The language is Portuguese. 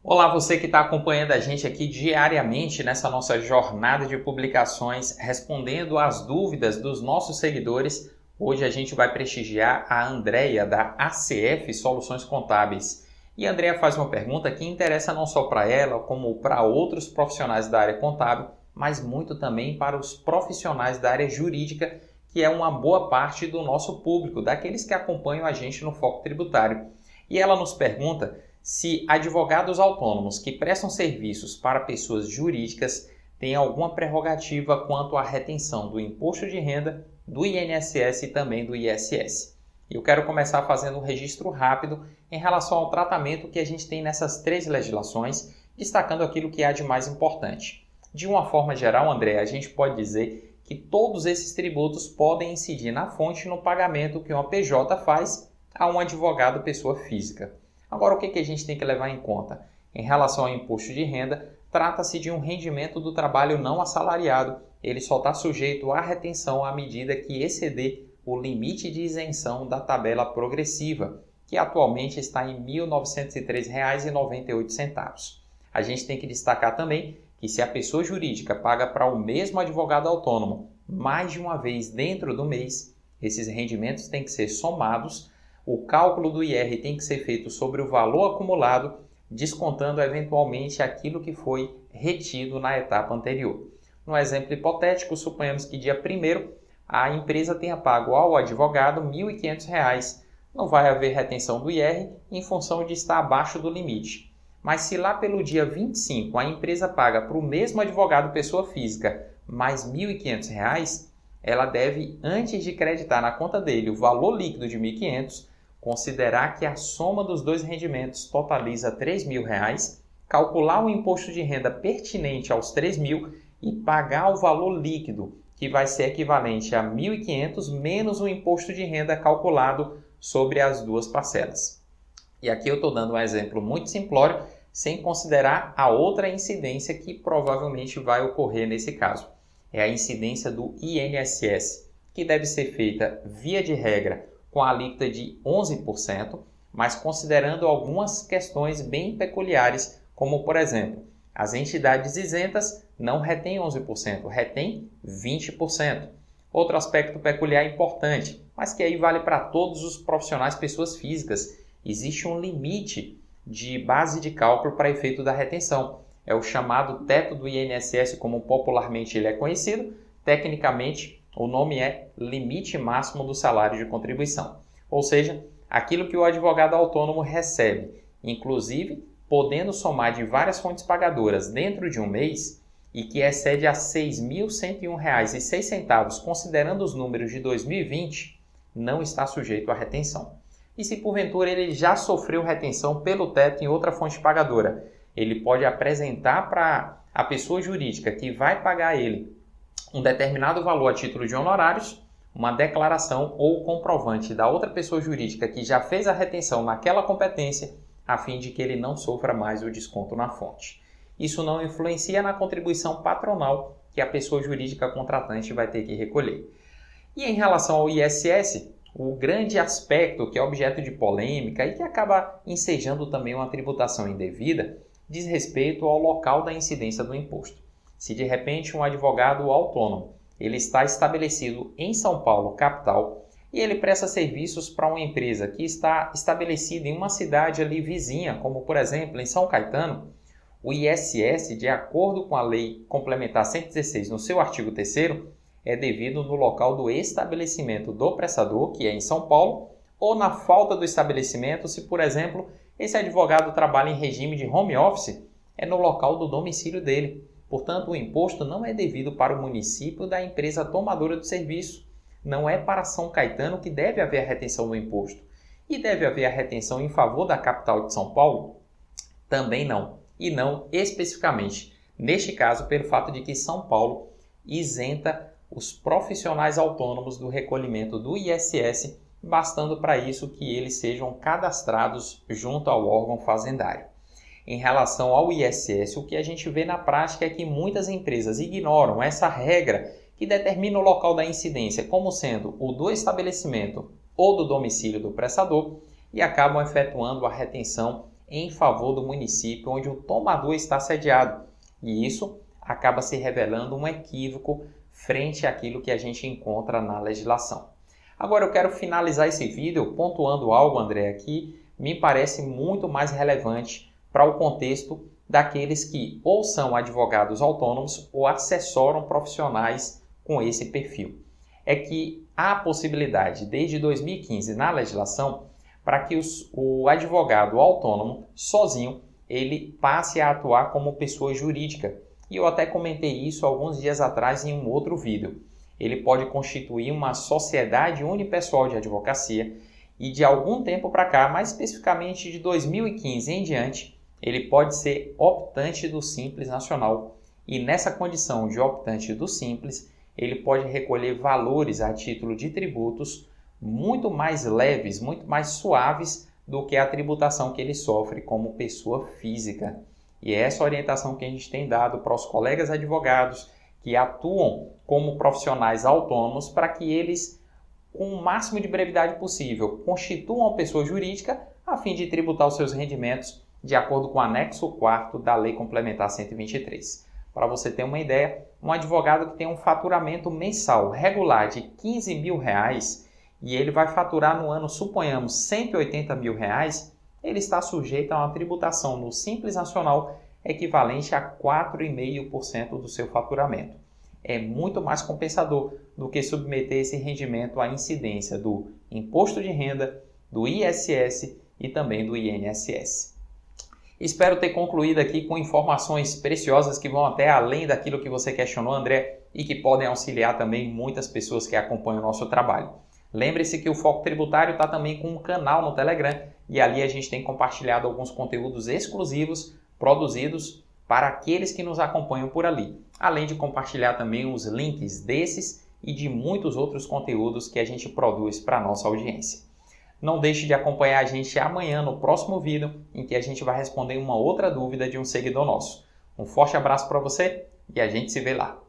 Olá, você que está acompanhando a gente aqui diariamente nessa nossa jornada de publicações, respondendo às dúvidas dos nossos seguidores. Hoje a gente vai prestigiar a Andréia da ACF Soluções Contábeis. E a Andréia faz uma pergunta que interessa não só para ela, como para outros profissionais da área contábil, mas muito também para os profissionais da área jurídica, que é uma boa parte do nosso público, daqueles que acompanham a gente no Foco Tributário. E ela nos pergunta se advogados autônomos que prestam serviços para pessoas jurídicas têm alguma prerrogativa quanto à retenção do imposto de renda, do INSS e também do ISS. Eu quero começar fazendo um registro rápido em relação ao tratamento que a gente tem nessas três legislações, destacando aquilo que há de mais importante. De uma forma geral, André, a gente pode dizer que todos esses tributos podem incidir na fonte no pagamento que uma PJ faz a um advogado pessoa física. Agora, o que a gente tem que levar em conta? Em relação ao imposto de renda, trata-se de um rendimento do trabalho não assalariado. Ele só está sujeito à retenção à medida que exceder o limite de isenção da tabela progressiva, que atualmente está em R$ 1.903,98. A gente tem que destacar também que se a pessoa jurídica paga para o mesmo advogado autônomo mais de uma vez dentro do mês, esses rendimentos têm que ser somados. O cálculo do IR tem que ser feito sobre o valor acumulado, descontando eventualmente aquilo que foi retido na etapa anterior. No exemplo hipotético, suponhamos que dia 1º a empresa tenha pago ao advogado R$ 1.500. Não vai haver retenção do IR em função de estar abaixo do limite. Mas se lá pelo dia 25 a empresa paga para o mesmo advogado pessoa física mais R$ 1.500, ela deve, antes de creditar na conta dele o valor líquido de R$ 1.500, considerar que a soma dos dois rendimentos totaliza R$ 3.000, calcular o imposto de renda pertinente aos R$ 3.000 e pagar o valor líquido, que vai ser equivalente a R$ 1.500 menos o imposto de renda calculado sobre as duas parcelas. E aqui eu estou dando um exemplo muito simplório, sem considerar a outra incidência que provavelmente vai ocorrer nesse caso. É a incidência do INSS, que deve ser feita via de regra com a alíquota de 11%, mas considerando algumas questões bem peculiares, como, por exemplo, as entidades isentas não retêm 11%, retêm 20%. Outro aspecto peculiar importante, mas que aí vale para todos os profissionais pessoas físicas, existe um limite de base de cálculo para efeito da retenção. É o chamado teto do INSS, como popularmente ele é conhecido. Tecnicamente, o nome é limite máximo do salário de contribuição, ou seja, aquilo que o advogado autônomo recebe, inclusive podendo somar de várias fontes pagadoras dentro de um mês e que excede a R$ 6.101,06, considerando os números de 2020, não está sujeito à retenção. E se porventura ele já sofreu retenção pelo teto em outra fonte pagadora, ele pode apresentar para a pessoa jurídica que vai pagar ele um determinado valor a título de honorários, uma declaração ou comprovante da outra pessoa jurídica que já fez a retenção naquela competência, a fim de que ele não sofra mais o desconto na fonte. Isso não influencia na contribuição patronal que a pessoa jurídica contratante vai ter que recolher. E em relação ao ISS, o grande aspecto que é objeto de polêmica e que acaba ensejando também uma tributação indevida diz respeito ao local da incidência do imposto. Se de repente um advogado autônomo ele está estabelecido em São Paulo, capital, e ele presta serviços para uma empresa que está estabelecida em uma cidade ali vizinha, como por exemplo em São Caetano, o ISS, de acordo com a Lei Complementar 116, no seu artigo 3º, é devido no local do estabelecimento do prestador, que é em São Paulo, ou na falta do estabelecimento, se por exemplo esse advogado trabalha em regime de home office, é no local do domicílio dele. Portanto, o imposto não é devido para o município da empresa tomadora do serviço. Não é para São Caetano que deve haver a retenção do imposto. E deve haver a retenção em favor da capital de São Paulo? Também não. E não especificamente, neste caso, pelo fato de que São Paulo isenta os profissionais autônomos do recolhimento do ISS, bastando para isso que eles sejam cadastrados junto ao órgão fazendário. Em relação ao ISS, o que a gente vê na prática é que muitas empresas ignoram essa regra que determina o local da incidência como sendo o do estabelecimento ou do domicílio do prestador e acabam efetuando a retenção em favor do município onde o tomador está sediado. E isso acaba se revelando um equívoco frente àquilo que a gente encontra na legislação. Agora eu quero finalizar esse vídeo pontuando algo, André, que me parece muito mais relevante para o contexto daqueles que ou são advogados autônomos ou assessoram profissionais com esse perfil. É que há possibilidade, desde 2015 na legislação, para que o advogado autônomo, sozinho, ele passe a atuar como pessoa jurídica. E eu até comentei isso alguns dias atrás em um outro vídeo. Ele pode constituir uma sociedade unipessoal de advocacia e de algum tempo para cá, mais especificamente de 2015 em diante, ele pode ser optante do Simples Nacional. E nessa condição de optante do Simples, ele pode recolher valores a título de tributos muito mais leves, muito mais suaves do que a tributação que ele sofre como pessoa física. E é essa orientação que a gente tem dado para os colegas advogados que atuam como profissionais autônomos para que eles, com o máximo de brevidade possível, constituam uma pessoa jurídica a fim de tributar os seus rendimentos de acordo com o anexo 4º da Lei Complementar 123. Para você ter uma ideia, um advogado que tem um faturamento mensal regular de R$15 mil e ele vai faturar no ano, suponhamos, R$180 mil, ele está sujeito a uma tributação no Simples Nacional equivalente a 4,5% do seu faturamento. É muito mais compensador do que submeter esse rendimento à incidência do Imposto de Renda, do ISS e também do INSS. Espero ter concluído aqui com informações preciosas que vão até além daquilo que você questionou, André, e que podem auxiliar também muitas pessoas que acompanham o nosso trabalho. Lembre-se que o Foco Tributário está também com um canal no Telegram e ali a gente tem compartilhado alguns conteúdos exclusivos produzidos para aqueles que nos acompanham por ali, além de compartilhar também os links desses e de muitos outros conteúdos que a gente produz para a nossa audiência. Não deixe de acompanhar a gente amanhã no próximo vídeo, em que a gente vai responder uma outra dúvida de um seguidor nosso. Um forte abraço para você e a gente se vê lá.